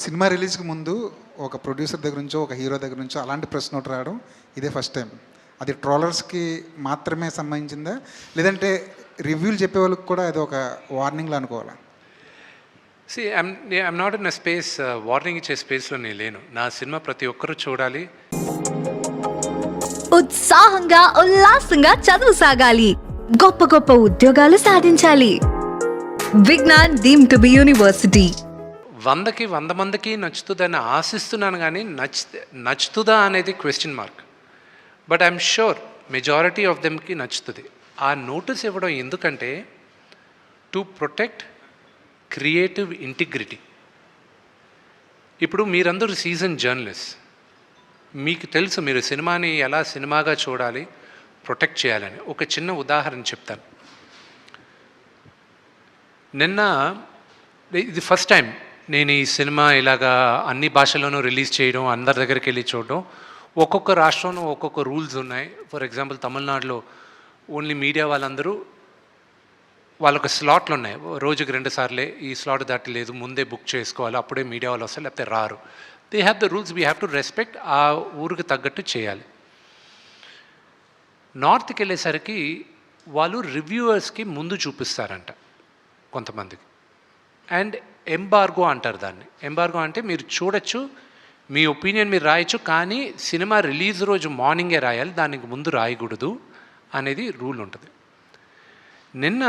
Cinema రిలీజ్కి ముందు ఒక ప్రొడ్యూసర్ దగ్గర నుంచో ఒక హీరో దగ్గర నుంచో అలాంటి ప్రెస్ నోట్ రావడం ఇదే ఫస్ట్ టైం. అది ట్రోలర్స్కి మాత్రమే సంబంధించిందా, లేదంటే రివ్యూలు చెప్పే వాళ్ళకి కూడా అది ఒక వార్నింగ్లా అనుకోవాలా? I'm not in a space, warning ఇచ్చే స్పేస్లో నేను లేను. నా సినిమా ప్రతి ఒక్కరూ చూడాలి. ఉత్సాహంగా ఉల్లాసంగా చదువు సాగాలి, గొప్ప గొప్ప ఉద్యోగాలు సాధించాలి. Vignan deemed to be university. 100కి 100 మందికి నచ్చుతుందని ఆశిస్తున్నాను, కానీ నచ్చుతుందా అనేది question mark. But I'm sure majority of దెమ్కి నచ్చుతుంది. ఆ నోటీస్ ఇవ్వడం ఎందుకంటే టు ప్రొటెక్ట్ క్రియేటివ్ ఇంటిగ్రిటీ. ఇప్పుడు మీరందరూ సీజన్ జర్నలిస్ట్, మీకు తెలుసు మీరు సినిమాని ఎలా సినిమాగా చూడాలి, ప్రొటెక్ట్ చేయాలని. ఒక చిన్న ఉదాహరణ చెప్తాను. నిన్న ఇది ఫస్ట్ టైం నేను ఈ సినిమా ఇలాగా అన్ని భాషల్లోనూ రిలీజ్ చేయడం, అందరి దగ్గరికి వెళ్ళి చూడడం. ఒక్కొక్క రాష్ట్రంలో ఒక్కొక్క రూల్స్ ఉన్నాయి. ఫర్ ఎగ్జాంపుల్ తమిళనాడులో ఓన్లీ మీడియా వాళ్ళందరూ వాళ్ళొక స్లాట్లు ఉన్నాయి, రోజుకి 2 సార్లే, ఈ స్లాట్ దాటి లేదు, ముందే బుక్ చేసుకోవాలి, అప్పుడే మీడియా వాళ్ళు వస్తారు, లేకపోతే రారు. They have the rules, we have to respect. ఆ ఊరికి తగ్గట్టు చేయాలి. నార్త్కి వెళ్ళేసరికి వాళ్ళు రివ్యూవర్స్కి ముందు చూపిస్తారంట కొంతమందికి. అండ్ ఎంబార్గో అంటారు దాన్ని. ఎంబార్గో అంటే మీరు చూడొచ్చు, మీ ఒపీనియన్ మీరు రాయొచ్చు, కానీ సినిమా రిలీజ్ రోజు మార్నింగే రాయాలి, దానికి ముందు రాయకూడదు అనేది రూల్ ఉంటుంది. నిన్న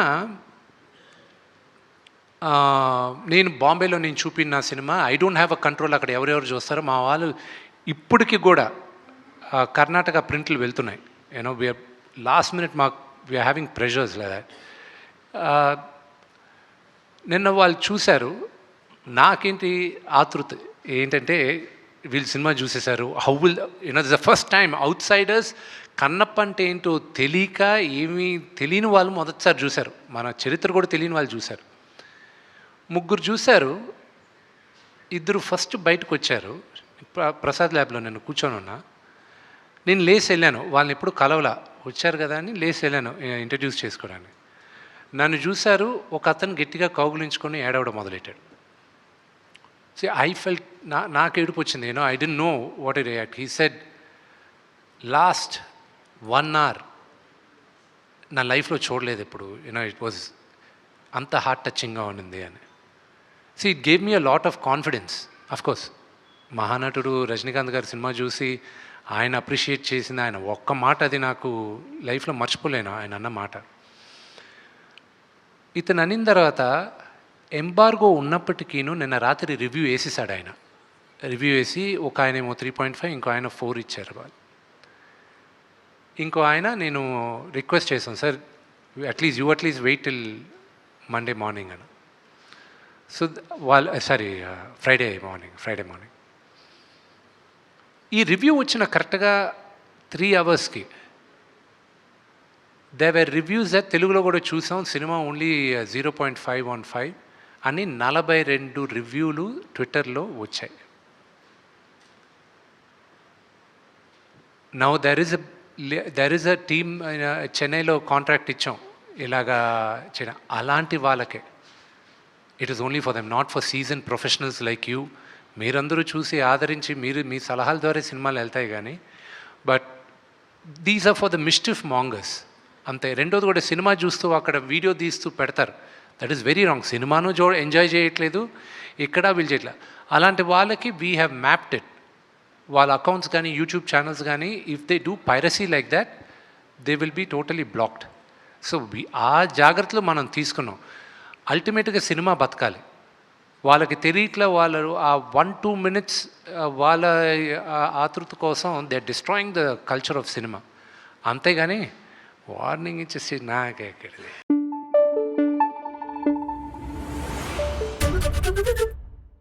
నేను బాంబేలో నేను చూపిన cinema I don't have a control, అక్కడ ఎవరెవరు చూస్తారో మా వాళ్ళు ఇప్పటికి కూడా కర్ణాటక ప్రింట్లు వెళ్తున్నాయి. You know we're last minute we're having pressures like that. నిన్న వాళ్ళు చూశారు, నాకేంటి ఆతృత ఏంటంటే వీళ్ళు సినిమా చూసేశారు, how will this the first time outsiders Kannappa అంటే ఏంటో తెలియక, ఏమీ తెలియని వాళ్ళు మొదటిసారి చూశారు, మన చరిత్ర కూడా తెలియని వాళ్ళు చూశారు. 3 చూశారు, 2 ఫస్ట్ బయటకు వచ్చారు. ప్రసాద్ ల్యాబ్లో నేను కూర్చొని ఉన్నా. నేను లేచి వెళ్ళాను, వాళ్ళని ఎప్పుడు కలవలా, వచ్చారు కదా అని లేచి వెళ్ళాను ఇంట్రడ్యూస్ చేసుకోవడానికి. నన్ను చూశారు, ఒక అతను గట్టిగా కౌగులించుకొని ఏడవడం మొదలెట్టాడు. ఐ ఫెల్ట్, నాకు ఏడుపు వచ్చింది. I don't know what to react. He said, last 1 hour నా లైఫ్లో చూడలేదు ఎప్పుడు, ఇట్ వాజ్ అంత హార్ట్ టచింగ్గా ఉండింది అని. It gave me a lot of confidence. Of course మహానటుడు రజనీకాంత్ గారి సినిమా చూసి ఆయన అప్రిషియేట్ చేసింది, ఆయన ఒక్క మాట, అది నాకు లైఫ్లో మర్చిపోలేను ఆయన అన్న మాట. ఇతను అనిన తర్వాత ఎంబార్గో ఉన్నప్పటికీను నిన్న రాత్రి రివ్యూ వేసేసాడు ఆయన. రివ్యూ వేసి ఒక ఆయన ఏమో 3.5, ఇంకో ఆయన 4 ఇచ్చారు వాళ్ళు. ఇంకో ఆయన నేను రిక్వెస్ట్ చేశాను, sir at least wait till Monday morning అని. So Friday morning. ఈ రివ్యూ వచ్చిన కరెక్ట్గా 3 hours దేర్ వర్ రివ్యూస్ తెలుగులో కూడా చూసాం, సినిమా ఓన్లీ 0.5 అని 42 రివ్యూలు ట్విట్టర్లో వచ్చాయి. Now there is a team, చెన్నైలో కాంట్రాక్ట్ ఇచ్చాం ఇలాగా చేయడం. అలాంటి వాళ్ళకే it is only for them, not for seasoned professionals like you. మీరందరూ చూసి ఆదరించి మీ సలహాల ద్వారా సినిమాలు వెళ్తాయి, కానీ but these are for the mischief mongers అంతే. రెండోది కూడా సినిమా చూస్తూ అక్కడ వీడియో తీస్తూ పెడతారు, దట్ ఈస్ వెరీ రాంగ్. సినిమాను ఎంజాయ్ చేయట్లేదు, ఇక్కడ వీళ్ళు చేయట్లేదు. అలాంటి వాళ్ళకి వీ హ్యావ్ మ్యాప్డ్ ఇట్. వాళ్ళ అకౌంట్స్ కానీ యూట్యూబ్ ఛానల్స్ కానీ if they do piracy like that, they will be totally blocked. So ఆ జాగ్రత్తలు మనం తీసుకున్నాం. అల్టిమేట్గా సినిమా బతకాలి. వాళ్ళకి తెలియట్లా, వాళ్ళు ఆ 1-2 minutes వాళ్ళ ఆతృత కోసం they are destroying the culture of cinema. అంతేగాని వార్నింగ్ ఇచ్చేసి నాకెక్కడిది.